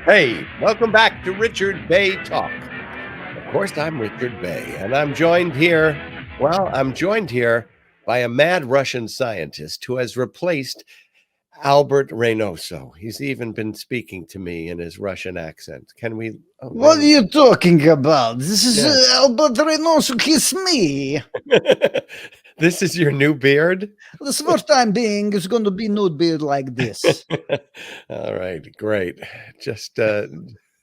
Hey, welcome back to Richard Bey Talk. Of course, I'm Richard Bey, and I'm joined here by a mad Russian scientist who has replaced Albert Reinoso. He's even been speaking to me in his Russian accent. Can we? Oh, there What are we you talking about? This is Yeah. Albert Reinoso, kiss me. This is your new beard? This first time being is going to be nude beard like this. All right, great. Just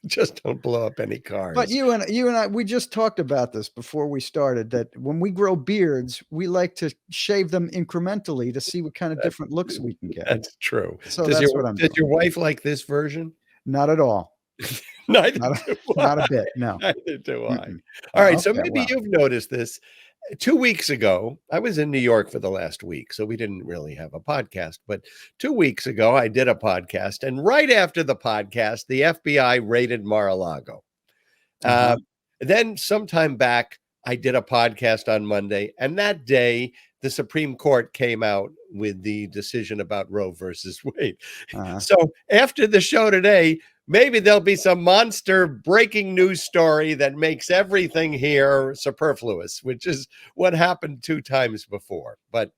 just don't blow up any cars. But you and I, we just talked about this before we started. That when we grow beards, we like to shave them incrementally to see what kind of different looks we can get. That's true. So Does that's what I'm does doing. your wife like this version? Not at all. Neither Not, do not I. a bit. No. Neither do I. Mm-mm. All right, so Okay, maybe well. you've noticed this. 2 weeks ago, I was in New York for the last week, so we didn't really have a podcast. But 2 weeks ago, I did a podcast, and right after the podcast, the FBI raided Mar-a-Lago. Then sometime back, I did a podcast on Monday, and that day, the Supreme Court came out with the decision about Roe versus Wade. Uh-huh. So after the show today, maybe there'll be some monster breaking news story that makes everything here superfluous, which is what happened 2 times before. But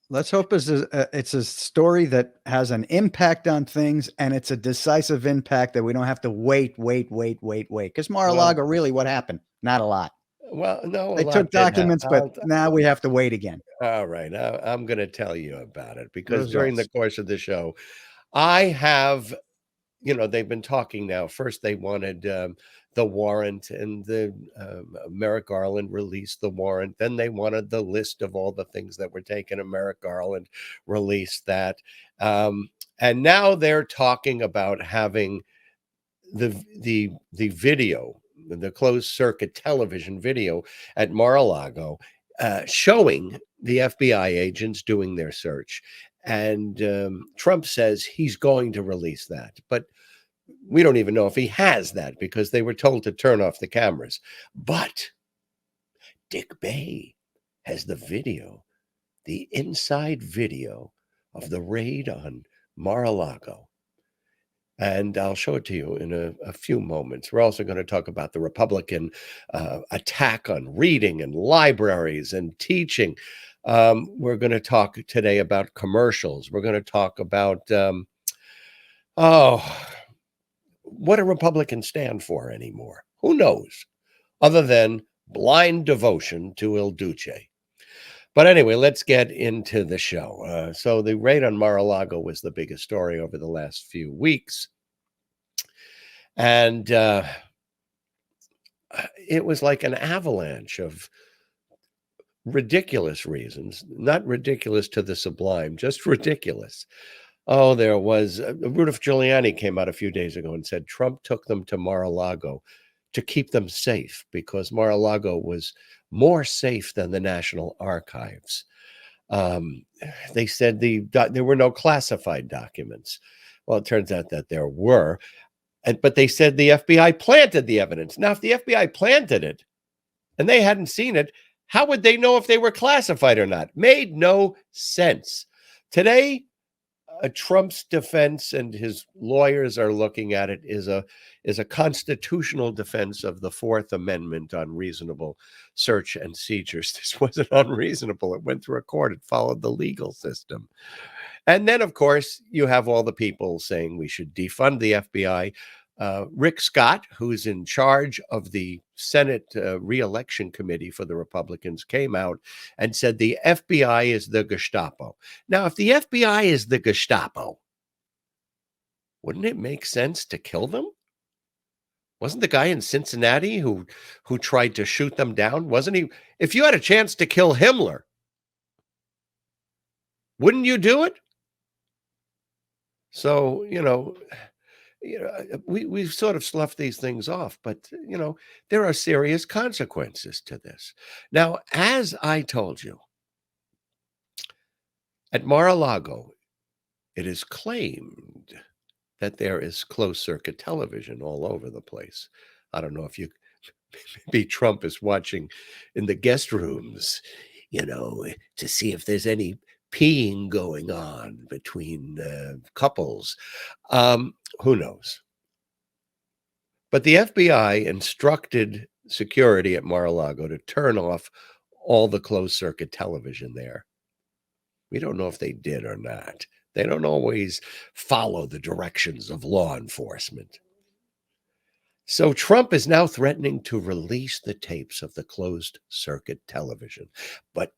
Let's hope it's a story that has an impact on things, and it's a decisive impact that we don't have to wait. Because Mar-a-Lago, really, what happened? Not a lot. well, no, a They lot took did happen. documents, but now we have to wait again. All right, I'm going to tell you about it because during the Results. course of the show, I have, they've been talking now. First, they wanted the warrant, and the Merrick Garland released the warrant. Then they wanted the list of all the things that were taken, and Merrick Garland released that. And now they're talking about having the video, the closed circuit television video at Mar-a-Lago, showing the FBI agents doing their search. And Trump says he's going to release that, but we don't even know if he has that because they were told to turn off the cameras. But Dick Bey has the video, the inside video of the raid on Mar-a-Lago. And I'll show it to you in a few moments. We're also going to talk about the Republican attack on reading and libraries and teaching. We're going to talk today about commercials. We're going to talk about, what do Republicans stand for anymore? Who knows? Other than blind devotion to Il Duce. But anyway, let's get into the show. So the raid on Mar-a-Lago was the biggest story over the last few weeks. And it was like an avalanche of ridiculous reasons, not ridiculous to the sublime, just ridiculous. Oh, there was Rudolph Giuliani came out a few days ago and said Trump took them to Mar-a-Lago to keep them safe because Mar-a-Lago was more safe than the National Archives. They said there were no classified documents. Well, it turns out that there were. But they said the FBI planted the evidence. Now, if the FBI planted it and they hadn't seen it, how would they know if they were classified or not? Made no sense. Today, Trump's defense and his lawyers are looking at it is a constitutional defense of the Fourth Amendment on reasonable search and seizures. This wasn't unreasonable. It went through a court. It followed the legal system. And then, of course, you have all the people saying we should defund the FBI. Rick Scott, who's in charge of the Senate re-election committee for the Republicans, came out and said the FBI is the Gestapo. Now, if the FBI is the Gestapo, wouldn't it make sense to kill them? Wasn't the guy in Cincinnati who tried to shoot them down? Wasn't he? If you had a chance to kill Himmler, wouldn't you do it? So, we've sort of sloughed these things off, but, there are serious consequences to this. Now, as I told you, at Mar-a-Lago, it is claimed that there is closed-circuit television all over the place. I don't know if maybe Trump is watching in the guest rooms, to see if there's any peeing going on between couples. Who knows? But the FBI instructed security at Mar-a-Lago to turn off all the closed-circuit television there. We don't know if they did or not. They don't always follow the directions of law enforcement. So Trump is now threatening to release the tapes of the closed-circuit television. But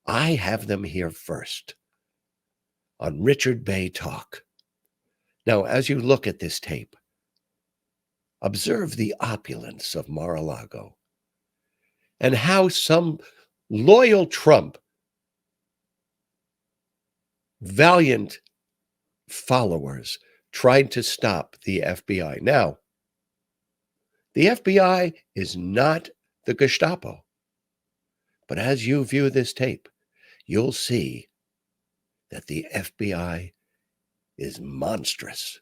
I have them here first on Richard Bey Talk. Now, as you look at this tape, observe the opulence of Mar-a-Lago and how some loyal Trump, valiant followers tried to stop the FBI. Now, the FBI is not the Gestapo. But as you view this tape, you'll see that the FBI is monstrous.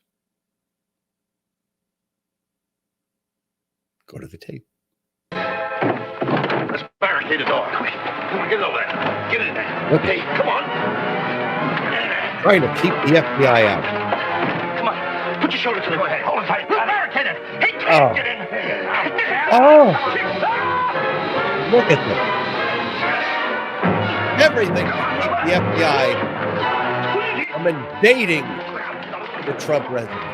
Go to the tape. Let's barricade the door. Come on, get it over there. Get in there. Okay. Hey, come on. Trying to keep the FBI out. Come on. Put your shoulder to the door. Hold it tight. We're barricaded. He can't get in. Oh. Look at them. Everything to keep the FBI from invading the Trump residence.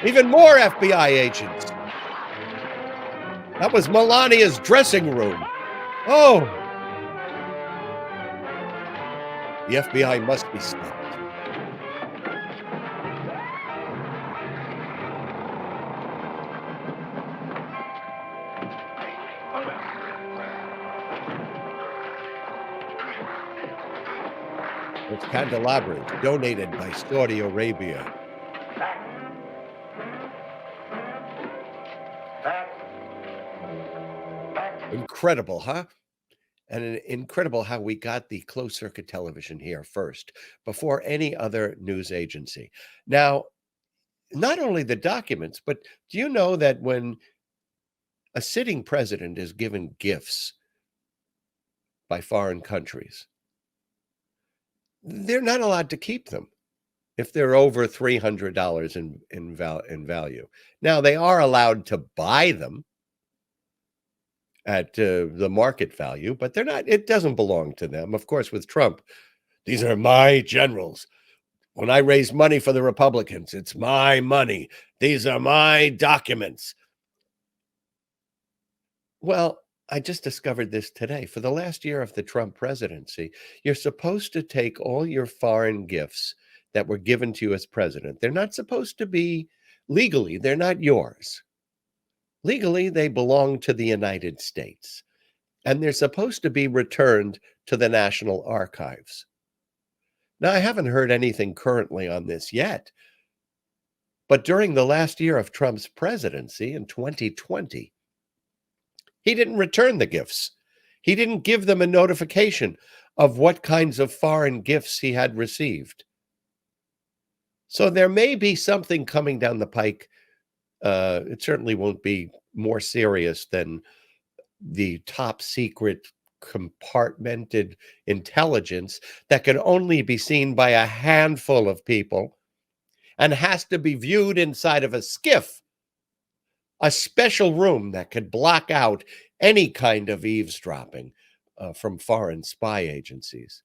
Even more FBI agents. That was Melania's dressing room. Oh. The FBI must be stopped. It's candelabras donated by Saudi Arabia. Incredible, huh? And incredible how we got the closed circuit television here first, before any other news agency. Now, not only the documents, but do you know that when a sitting president is given gifts by foreign countries, they're not allowed to keep them if they're over $300 in value. Now, they are allowed to buy them at the market value, but they're not, it doesn't belong to them. Of course, with Trump, these are my generals. When I raise money for the Republicans, it's my money. These are my documents. Well, I just discovered this today. For the last year of the Trump presidency, you're supposed to take all your foreign gifts that were given to you as president. They're not supposed to be legally, they're not yours. Legally, they belong to the United States, and they're supposed to be returned to the National Archives. Now, I haven't heard anything currently on this yet, but during the last year of Trump's presidency in 2020, he didn't return the gifts. He didn't give them a notification of what kinds of foreign gifts he had received. So there may be something coming down the pike. It certainly won't be more serious than the top secret compartmented intelligence that can only be seen by a handful of people and has to be viewed inside of a skiff, a special room that could block out any kind of eavesdropping from foreign spy agencies.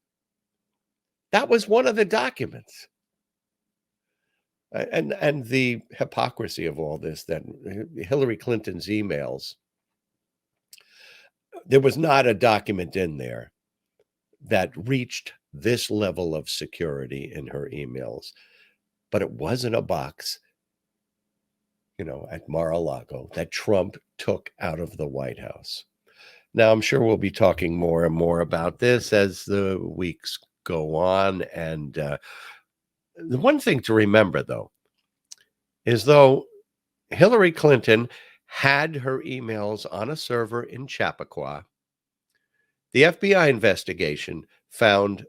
That was one of the documents. And the hypocrisy of all this, that Hillary Clinton's emails, there was not a document in there that reached this level of security in her emails, but it was in a box, at Mar-a-Lago that Trump took out of the White House. Now, I'm sure we'll be talking more and more about this as the weeks go on. And the one thing to remember, though, is though Hillary Clinton had her emails on a server in Chappaqua, the FBI investigation found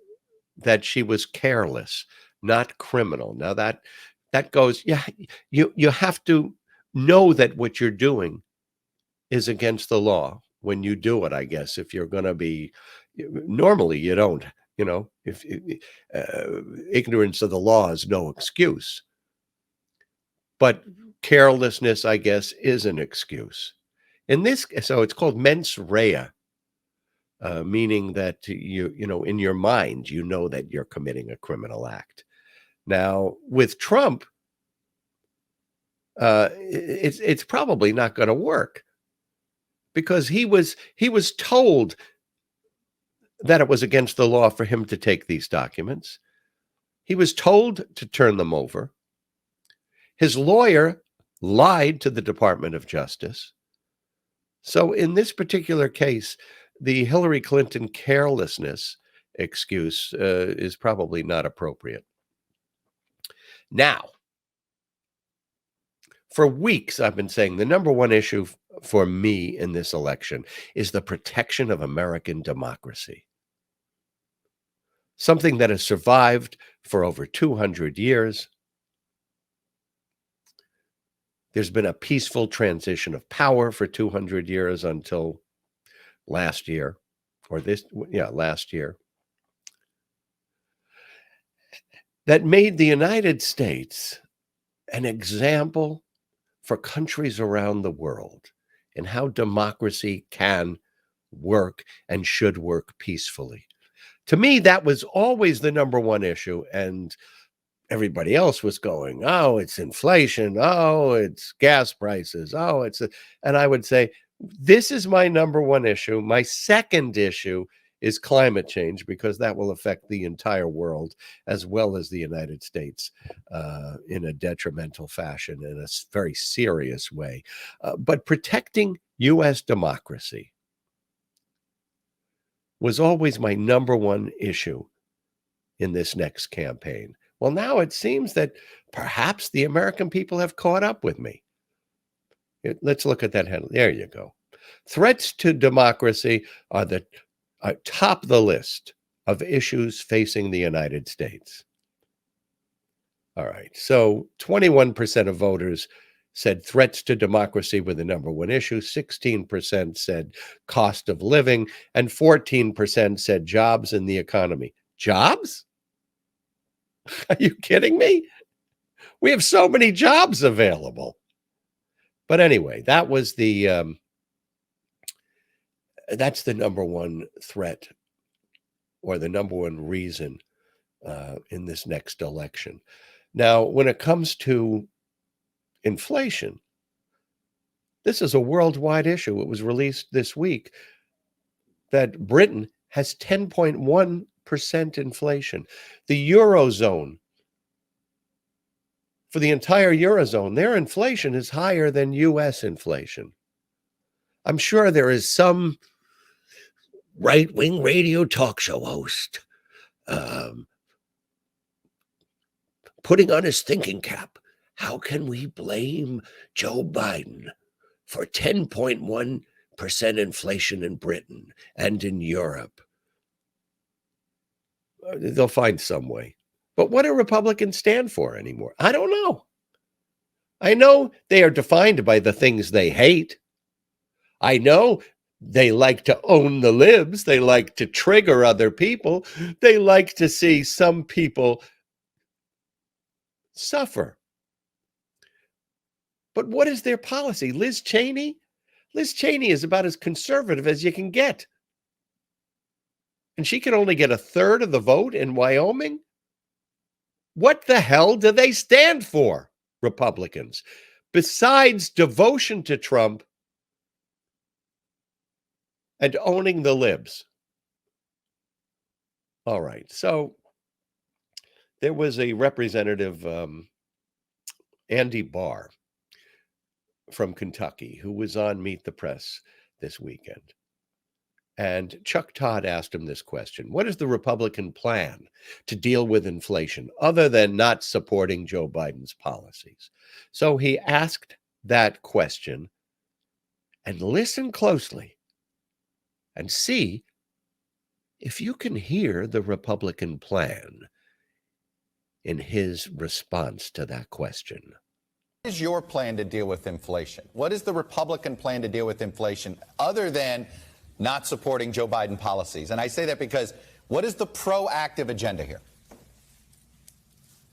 that she was careless, not criminal. Now that goes, you have to know that what you're doing is against the law. when you do it, I guess, if you're going to be, normally you don't, if ignorance of the law is no excuse. But carelessness, I guess, is an excuse. So it's called mens rea, meaning that in your mind, you know that you're committing a criminal act. Now, with Trump, it's probably not going to work, because he was told that it was against the law for him to take these documents. He was told to turn them over. His lawyer lied to the Department of Justice. So in this particular case, the Hillary Clinton carelessness excuse is probably not appropriate. Now, for weeks, I've been saying the number one issue for me in this election is the protection of American democracy. Something that has survived for over 200 years. There's been a peaceful transition of power for 200 years until last year, last year. That made the United States an example for countries around the world in how democracy can work and should work peacefully. To me, that was always the number one issue, and everybody else was going, oh, it's inflation, oh, it's gas prices, oh, and I would say, this is my number one issue. My second issue is climate change, because that will affect the entire world as well as the United States in a detrimental fashion, in a very serious way. But protecting U.S. democracy was always my number one issue in this next campaign. Well, now it seems that perhaps the American people have caught up with me. Let's look at that headline. There you go. Threats to democracy are top the list of issues facing the United States. All right. So 21% of voters said threats to democracy were the number one issue. 16% said cost of living, and 14% said jobs in the economy. Jobs? Are you kidding me? We have so many jobs available. But anyway, that's the number one threat, or the number one reason in this next election. Now, when it comes to inflation, this is a worldwide issue. It was released this week that Britain has 10.1% inflation. The Eurozone, for the entire Eurozone, their inflation is higher than U.S. inflation. I'm sure there is some right-wing radio talk show host putting on his thinking cap. How can we blame Joe Biden for 10.1% inflation in Britain and in Europe? They'll find some way. But what do Republicans stand for anymore? I don't know. I know they are defined by the things they hate. I know they like to own the libs. They like to trigger other people. They like to see some people suffer. But what is their policy? Liz Cheney? Liz Cheney is about as conservative as you can get. And she can only get a third of the vote in Wyoming? What the hell do they stand for, Republicans? Besides devotion to Trump and owning the libs. All right. So there was a representative, Andy Barr from Kentucky, who was on Meet the Press this weekend. And Chuck Todd asked him this question: what is the Republican plan to deal with inflation other than not supporting Joe Biden's policies? So he asked that question, and listen closely and see if you can hear the Republican plan in his response to that question. What is your plan to deal with inflation? What is the Republican plan to deal with inflation other than not supporting Joe Biden policies? And I say that because what is the proactive agenda here?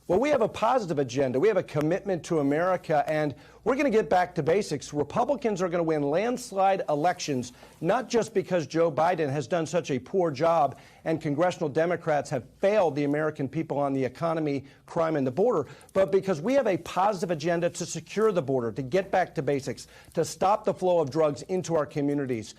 Well, we have a positive agenda. We have a commitment to America, and we're going to get back to basics. Republicans are going to win landslide elections, not just because Joe Biden has done such a poor job and congressional Democrats have failed the American people on the economy, crime, and the border, but because we have a positive agenda to secure the border, to get back to basics, to stop the flow of drugs into our communities,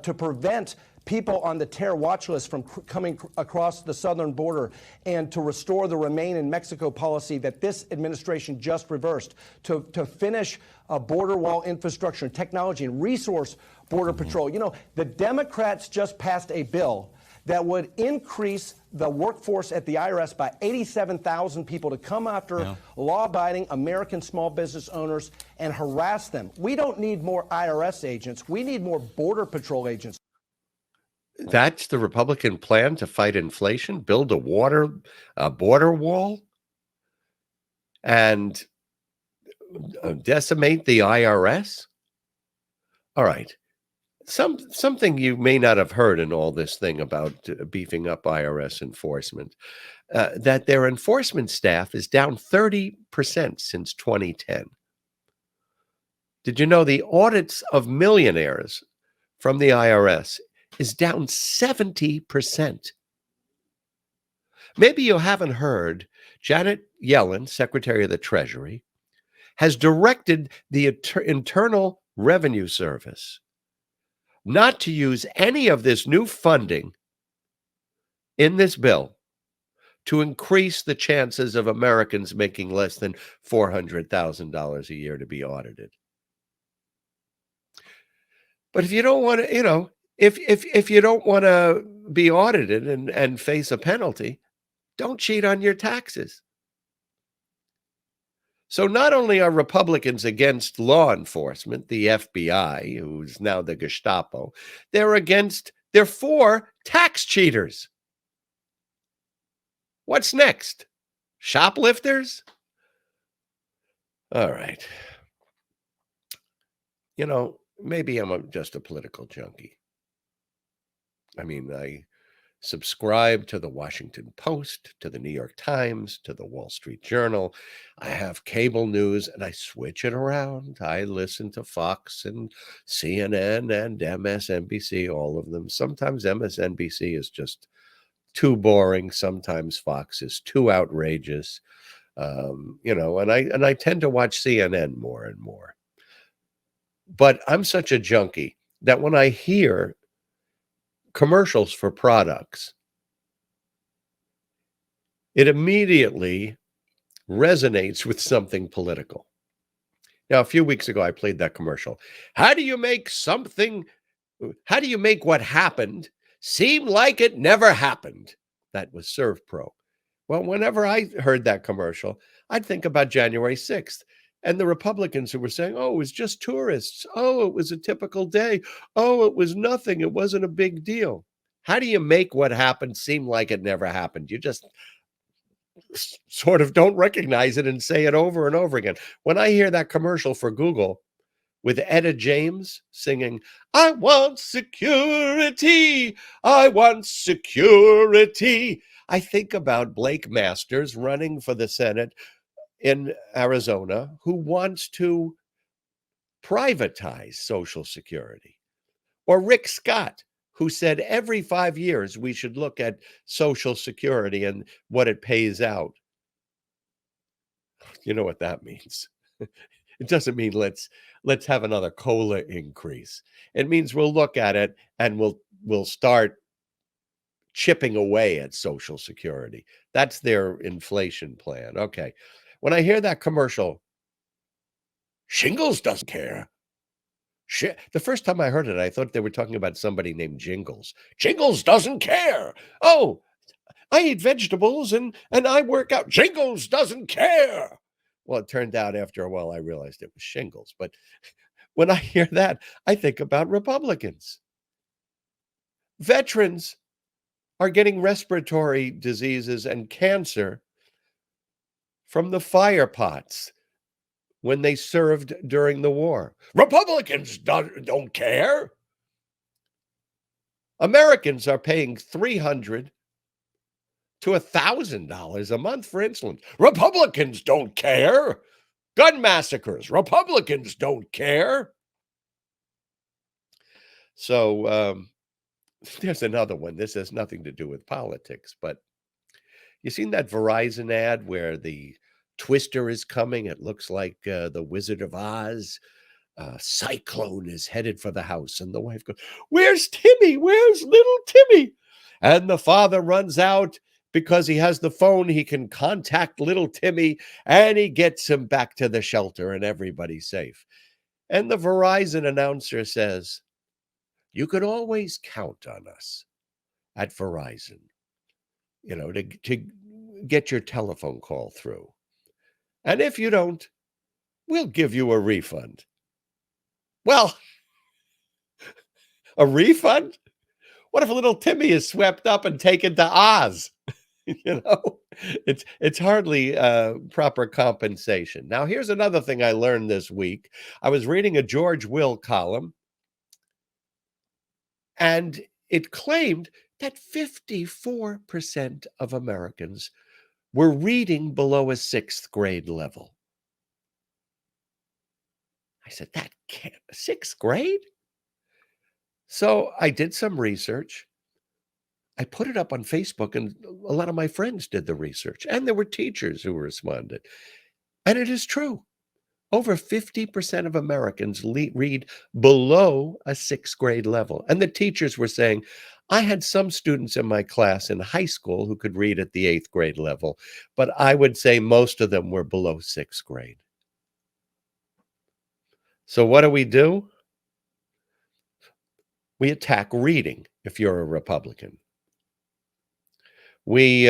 to prevent people on the terror watch list from coming across the southern border, and to restore the Remain in Mexico policy that this administration just reversed, to finish border wall infrastructure and technology and resource border patrol. You know, the Democrats just passed a bill that would increase the workforce at the IRS by 87,000 people to come after law-abiding American small business owners and harass them. We don't need more IRS agents. We need more border patrol agents. That's the Republican plan to fight inflation, build a border wall, and decimate the IRS. All right. Something you may not have heard in all this thing about beefing up IRS enforcement, that their enforcement staff is down 30% since 2010. Did you know the audits of millionaires from the IRS is down 70%. Maybe you haven't heard Janet Yellen, Secretary of the Treasury, has directed the Internal Revenue Service not to use any of this new funding in this bill to increase the chances of Americans making less than $400,000 a year to be audited. But if you don't want to, you know, if you don't want to be audited and face a penalty, don't cheat on your taxes. So not only are Republicans against law enforcement, the FBI, who's now the Gestapo, they're for tax cheaters. What's next? Shoplifters? All right. You know, maybe I'm just a political junkie. I mean, I subscribe to the Washington Post, to the New York Times, to the Wall Street Journal. I have cable news and I switch it around. I listen to Fox and CNN and MSNBC, all of them. Sometimes MSNBC is just too boring. Sometimes Fox is too outrageous. You know, and I tend to watch CNN more and more. But I'm such a junkie that when I hear commercials for products, it immediately resonates with something political. Now, a few weeks ago, I played that commercial. How do you make what happened seem like it never happened? That was ServPro. Well, whenever I heard that commercial, I'd think about January 6th. And the Republicans who were saying, oh, it was just tourists. Oh, it was a typical day. Oh, it was nothing. It wasn't a big deal. How do you make what happened seem like it never happened? You just sort of don't recognize it and say it over and over again. When I hear that commercial for Google with Etta James singing, I want security, I want security, I think about Blake Masters running for the Senate in Arizona, who wants to privatize Social Security. Or Rick Scott, who said every 5 years we should look at Social Security and what it pays out. You know what that means. It doesn't mean let's have another COLA increase. It means we'll look at it and we'll start chipping away at Social Security. That's their inflation plan. Okay. When I hear that commercial, Shingles doesn't care. The first time I heard it, I thought they were talking about somebody named Jingles. Jingles doesn't care. Oh, I eat vegetables and I work out. Jingles doesn't care. Well, it turned out after a while, I realized it was Shingles. But when I hear that, I think about Republicans. Veterans are getting respiratory diseases and cancer from the fire pots when they served during the war. Republicans don't care. Americans are paying $300 to $1,000 a month for insulin. Republicans don't care. Gun massacres. Republicans don't care. So there's another one. This has nothing to do with politics, but you seen that Verizon ad where the Twister is coming? It looks like the Wizard of Oz. Cyclone is headed for the house, and the wife goes, "Where's Timmy? Where's little Timmy?" And the father runs out because he has the phone. He can contact little Timmy, and he gets him back to the shelter, and everybody's safe. And the Verizon announcer says, "You can always count on us at Verizon, to get your telephone call through. And if you don't, we'll give you a refund." Well, a refund? What if little Timmy is swept up and taken to Oz? It's hardly proper compensation. Now, here's another thing I learned this week. I was reading a George Will column, and it claimed that 54% of Americans were reading below a 6th grade level. I said, that can't, 6th grade? So I did some research. I put it up on Facebook, and a lot of my friends did the research, and there were teachers who responded. And it is true. Over 50% of Americans read below a 6th grade level. And the teachers were saying, I had some students in my class in high school who could read at the 8th grade level, but I would say most of them were below 6th grade. So what do? We attack reading if you're a Republican. We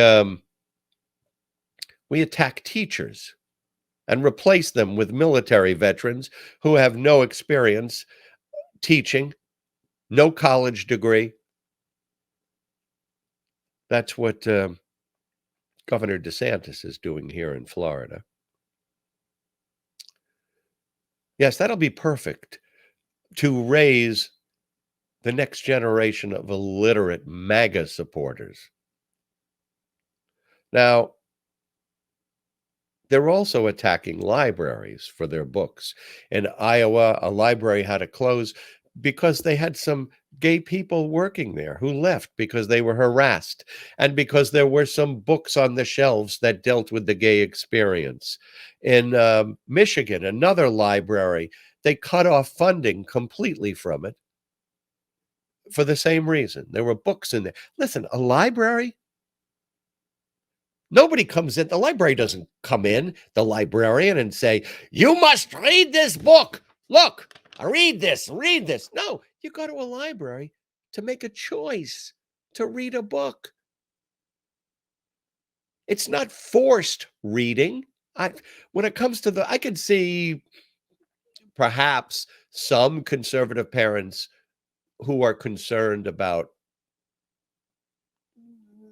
attack teachers and replace them with military veterans who have no experience teaching, no college degree. That's what Governor DeSantis is doing here in Florida. Yes, that'll be perfect to raise the next generation of illiterate MAGA supporters. Now, they're also attacking libraries for their books. In Iowa, a library had to close because they had some gay people working there who left because they were harassed and because there were some books on the shelves that dealt with the gay experience. In Michigan, another library, they cut off funding completely from it for the same reason. There were books in there. Listen, a library, nobody comes in. The library doesn't come in, the librarian, and say, you must read this book. Look, read this. No, you go to a library to make a choice to read a book. It's not forced reading. When it comes to I could see perhaps some conservative parents who are concerned about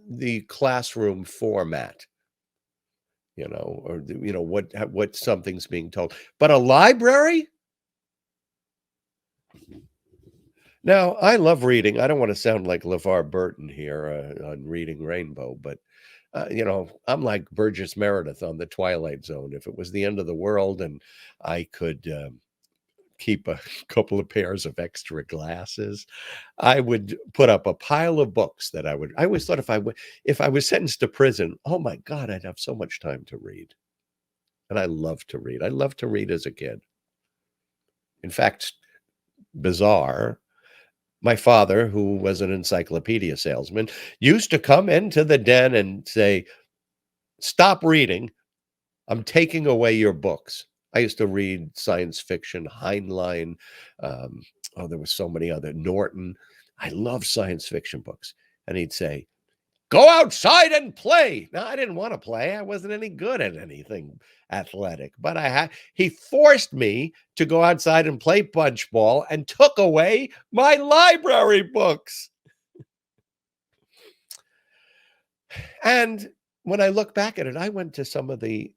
the classroom format, or what something's being told. But a library? Now, I love reading. I don't want to sound like LeVar Burton here on Reading Rainbow, but I'm like Burgess Meredith on The Twilight Zone. If it was the end of the world and I could keep a couple of pairs of extra glasses, I would put up a pile of books that I always thought if I was sentenced to prison, oh my God, I'd have so much time to read. And I love to read. I loved to read as a kid. In fact, bizarre, my father, who was an encyclopedia salesman, used to come into the den and say, stop reading. I'm taking away your books. I used to read science fiction, Heinlein. There were so many other, Norton. I love science fiction books. And he'd say, go outside and play. Now, I didn't want to play. I wasn't any good at anything athletic. But he forced me to go outside and play punch ball and took away my library books. And when I look back at it, I went to some of the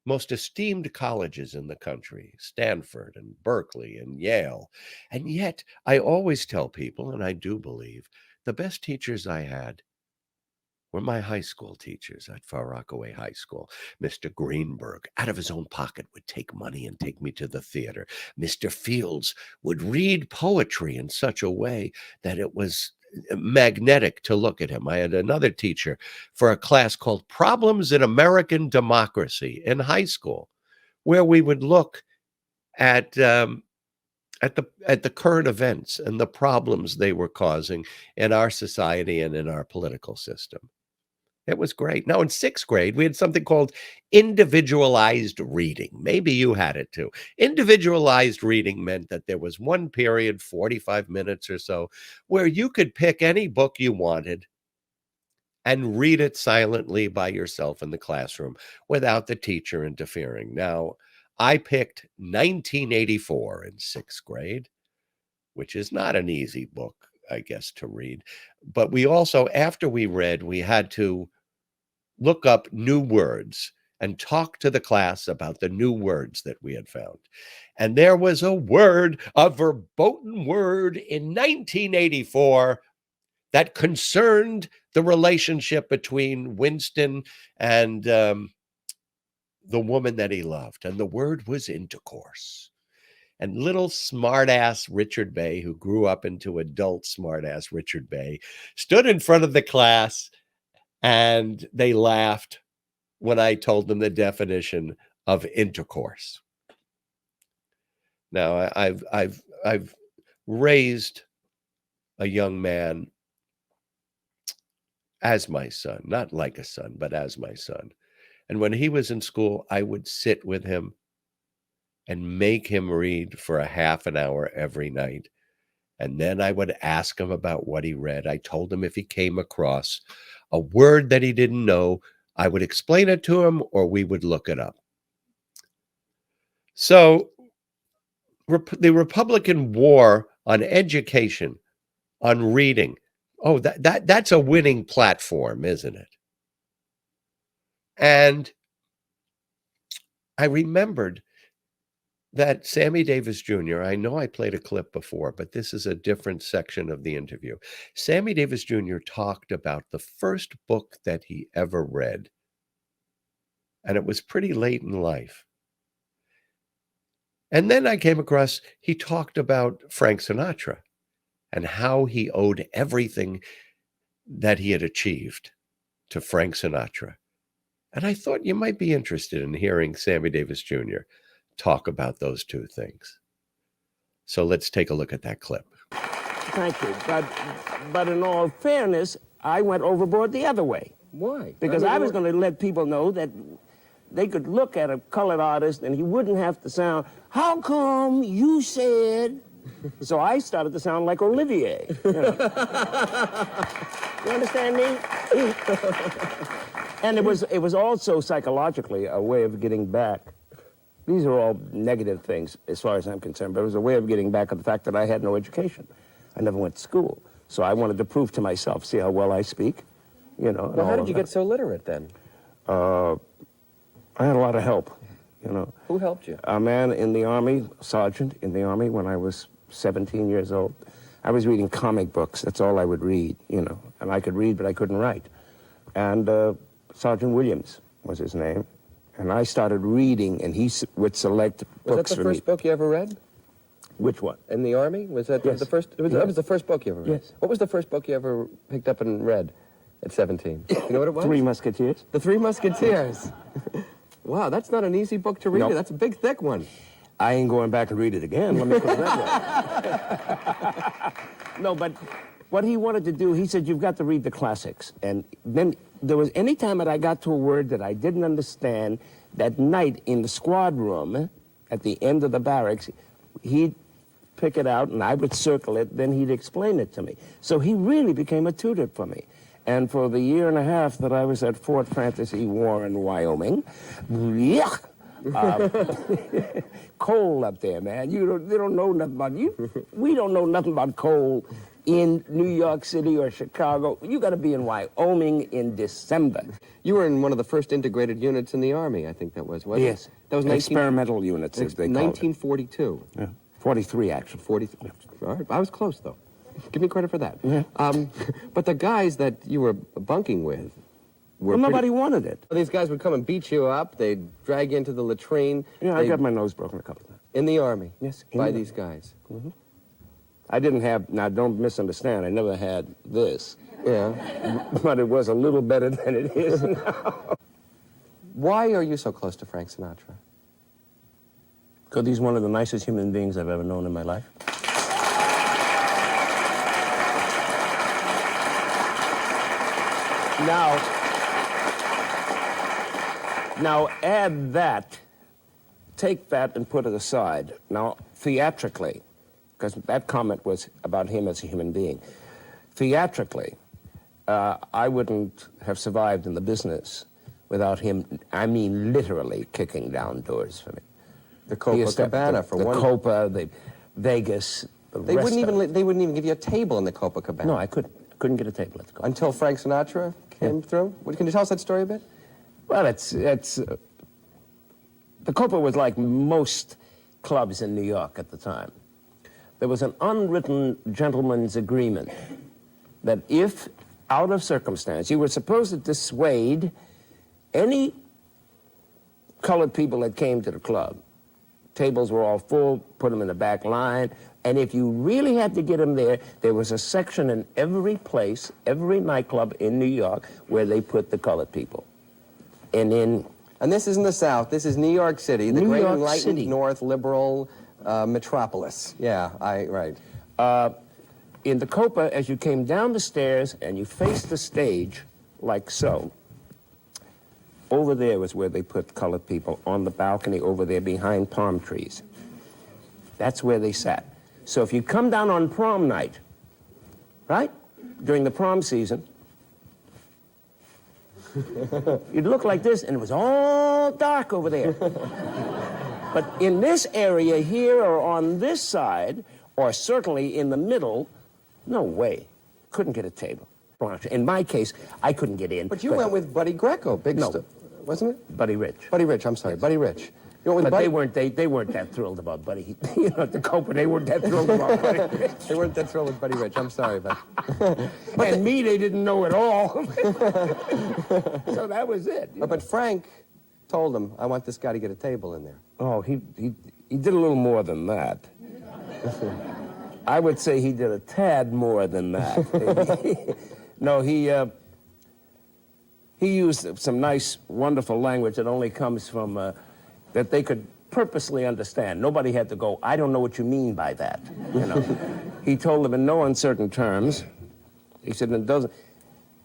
most esteemed colleges in the country, Stanford and Berkeley and Yale. And yet I always tell people, and I do believe, the best teachers I had were my high school teachers at Far Rockaway High School. Mr. Greenberg, out of his own pocket, would take money and take me to the theater. Mr. Fields would read poetry in such a way that it was magnetic to look at him. I had another teacher for a class called Problems in American Democracy in high school, where we would look at the current events and the problems they were causing in our society and in our political system. It was great. Now, in sixth grade, we had something called individualized reading. Maybe you had it too. Individualized reading meant that there was one period, 45 minutes or so, where you could pick any book you wanted and read it silently by yourself in the classroom without the teacher interfering. Now, I picked 1984 in sixth grade, which is not an easy book, I guess, to read. But we also, after we read, we had to look up new words and talk to the class about the new words that we had found. And there was a verboten word in 1984 that concerned the relationship between Winston and the woman that he loved. And the word was intercourse. And little smartass Richard Bey, who grew up into adult smartass Richard Bey, stood in front of the class, and they laughed when I told them the definition of intercourse. Now, I've raised a young man as my son, not like a son, but as my son. And when he was in school, I would sit with him and make him read for a half an hour every night. And then I would ask him about what he read. I told him if he came across a word that he didn't know, I would explain it to him or we would look it up. So the Republican war on education, on reading, that's a winning platform, isn't it? And I remembered that Sammy Davis Jr., I know I played a clip before, but this is a different section of the interview. Sammy Davis Jr. talked about the first book that he ever read, and it was pretty late in life. And then I came across, he talked about Frank Sinatra and how he owed everything that he had achieved to Frank Sinatra. And I thought you might be interested in hearing Sammy Davis Jr. talk about those two things. So let's take a look at that clip. Thank you. But in all fairness, I went overboard the other way. Why? Because I was going to let people know that they could look at a colored artist and he wouldn't have to sound, how come you said? So I started to sound like Olivier. You know? You understand me? And it was also psychologically a way of getting back. These are all negative things as far as I'm concerned, but it was a way of getting back at the fact that I had no education. I never went to school. So I wanted to prove to myself, see how well I speak, you know. Well, how did you get so literate then? I had a lot of help, you know. Who helped you? A man in the Army, sergeant in the Army when I was 17 years old. I was reading comic books. That's all I would read, you know. And I could read, but I couldn't write. And Sergeant Williams was his name. And I started reading, and he would select books for me. Was that the first book you ever read? Which one? In the Army? Was that Yes. the first? That was the first book you ever read? Yes. What was the first book you ever picked up and read at 17? You know what it was? Three Musketeers. The Three Musketeers. Wow, that's not an easy book to read. No. That's a big, thick one. I ain't going back and read it again. Let me put it that way. No, but what he wanted to do, he said, you've got to read the classics. And then there was any time that I got to a word that I didn't understand, that night in the squad room at the end of the barracks, he'd pick it out and I would circle it, then he'd explain it to me. So he really became a tutor for me. And for the year and a half that I was at Fort Francis E. Warren, Wyoming, cold up there, man. They don't know nothing about you. We don't know nothing about cold. in New York City or Chicago. You got to be in Wyoming in December. You were in one of the first integrated units in the Army, I think that was, wasn't Yes. it? That was experimental units, as they called it. 1942. Yeah. 43, actually. 43. All right. I was close, though. Give me credit for that. Yeah. But the guys that you were bunking with were Well, nobody wanted it. These guys would come and beat you up. They'd drag you into the latrine. Yeah, I got my nose broken a couple of times. In the Army? Yes. By these guys? Mm-hmm. I didn't have, now don't misunderstand, I never had this. Yeah. But it was a little better than it is now. Why are you so close to Frank Sinatra? Because he's one of the nicest human beings I've ever known in my life. Now add that, take that and put it aside. Now, theatrically, because that comment was about him as a human being. Theatrically, I wouldn't have survived in the business without him, I mean literally kicking down doors for me. The Copacabana, for one. The Copa, the Vegas, the They wouldn't even give you a table in the Copacabana. No, I couldn't get a table at the Copa. Until Frank Sinatra came through? Can you tell us that story a bit? Well, the Copa was like most clubs in New York at the time. There was an unwritten gentleman's agreement that if, out of circumstance, you were supposed to dissuade any colored people that came to the club. Tables were all full, put them in the back line, and if you really had to get them there, there was a section in every place, every nightclub in New York, where they put the colored people. And this is in the South. This is New York City, the New great York enlightened City. North liberal metropolis. Yeah, right. In the Copa, as you came down the stairs and you faced the stage, like so, over there was where they put colored people, on the balcony over there behind palm trees. That's where they sat. So if you come down on prom night, right, during the prom season, you'd look like this, and it was all dark over there. But in this area here, or on this side, or certainly in the middle, no way. Couldn't get a table. In my case, I couldn't get in. But you went with Buddy Greco, wasn't it? Buddy Rich. Buddy Rich, I'm sorry, Buddy Rich. You went with But Buddy... they weren't that thrilled about Buddy. You know, at the Copa, they weren't that thrilled about Buddy Rich. They weren't that thrilled with Buddy Rich, I'm sorry, but... And me, they didn't know at all. So that was it. But Frank told him, I want this guy to get a table in there. Oh, he did a little more than that. I would say he did a tad more than that. No, he used some nice, wonderful language that only comes from, that they could purposely understand. Nobody had to go, I don't know what you mean by that, you know. He told them in no uncertain terms. He said, it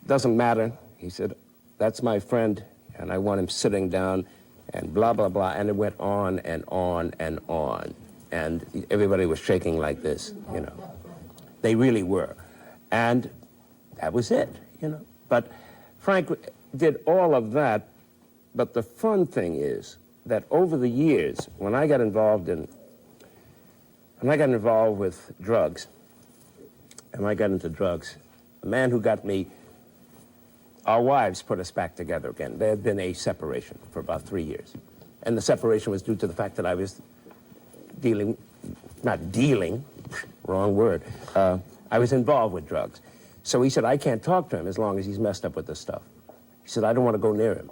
doesn't matter. He said, that's my friend, and I want him sitting down, and blah, blah, blah. And it went on and on and on. And everybody was shaking like this, you know. They really were. And that was it, you know. But Frank did all of that. But the fun thing is that over the years, when I got involved with drugs, and I got into drugs, a man who got me, our wives put us back together again. There had been a separation for about 3 years. And the separation was due to the fact that I was wrong word. I was involved with drugs. So he said, I can't talk to him as long as he's messed up with this stuff. He said, I don't want to go near him.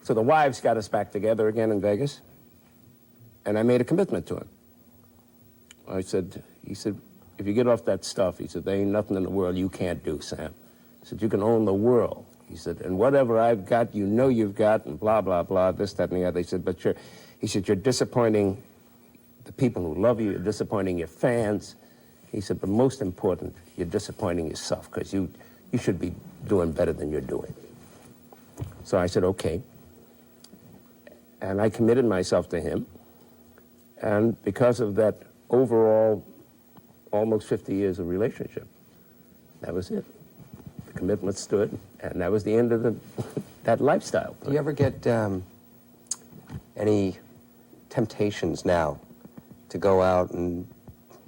So the wives got us back together again in Vegas, and I made a commitment to him. He said, if you get off that stuff, he said, there ain't nothing in the world you can't do, Sam. He said, you can own the world. He said, and whatever I've got, you know you've got, and blah, blah, blah, this, that, and the other. He said, but you're disappointing the people who love you, you're disappointing your fans. He said, but most important, you're disappointing yourself, because you should be doing better than you're doing. So I said, okay. And I committed myself to him. And because of that overall almost 50 years of relationship, that was it. The commitment stood, and that was the end of that lifestyle. Do you ever get any temptations now to go out and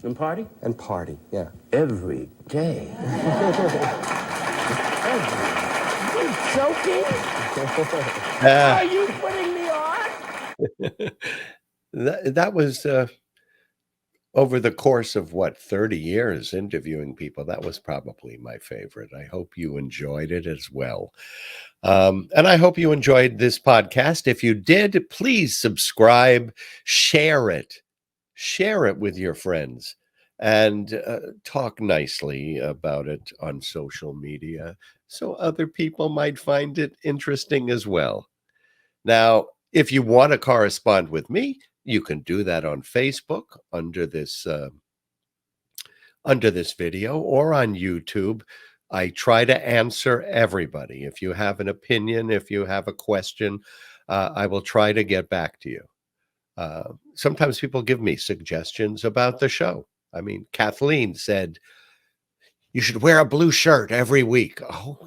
And party? And party, yeah. Every day. You joking? Are you putting me on? That was over the course of 30 years interviewing people. That was probably my favorite. I hope you enjoyed it as well. And I hope you enjoyed this podcast. If you did, please subscribe, share it with your friends, and talk nicely about it on social media so other people might find it interesting as well. Now, if you want to correspond with me, you can do that on Facebook under this video, or on YouTube. I try to answer everybody. If you have an opinion, if you have a question, I will try to get back to you. Sometimes people give me suggestions about the show. I mean, Kathleen said, you should wear a blue shirt every week. Oh,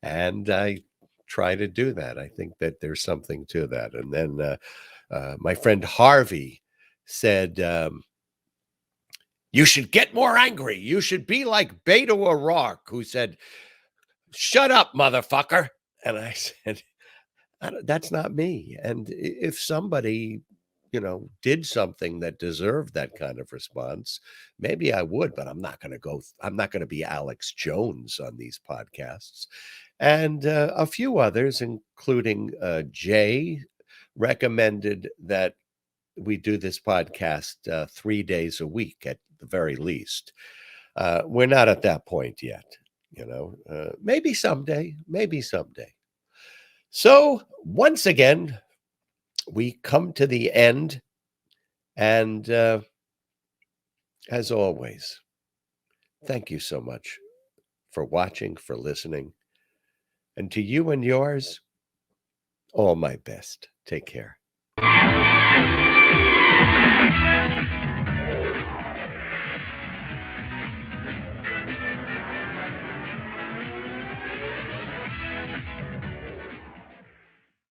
and I try to do that. I think that there's something to that. And then my friend Harvey said, you should get more angry. You should be like Beto O'Rourke, who said, shut up, motherfucker. And I said, that's not me. And if somebody, did something that deserved that kind of response, maybe I would, but I'm not going to be Alex Jones on these podcasts. And a few others, including Jay, recommended that we do this podcast 3 days a week at the very least. We're not at that point yet, maybe someday. So once again, we come to the end. And as always, thank you so much for watching, for listening. And to you and yours, all my best. Take care.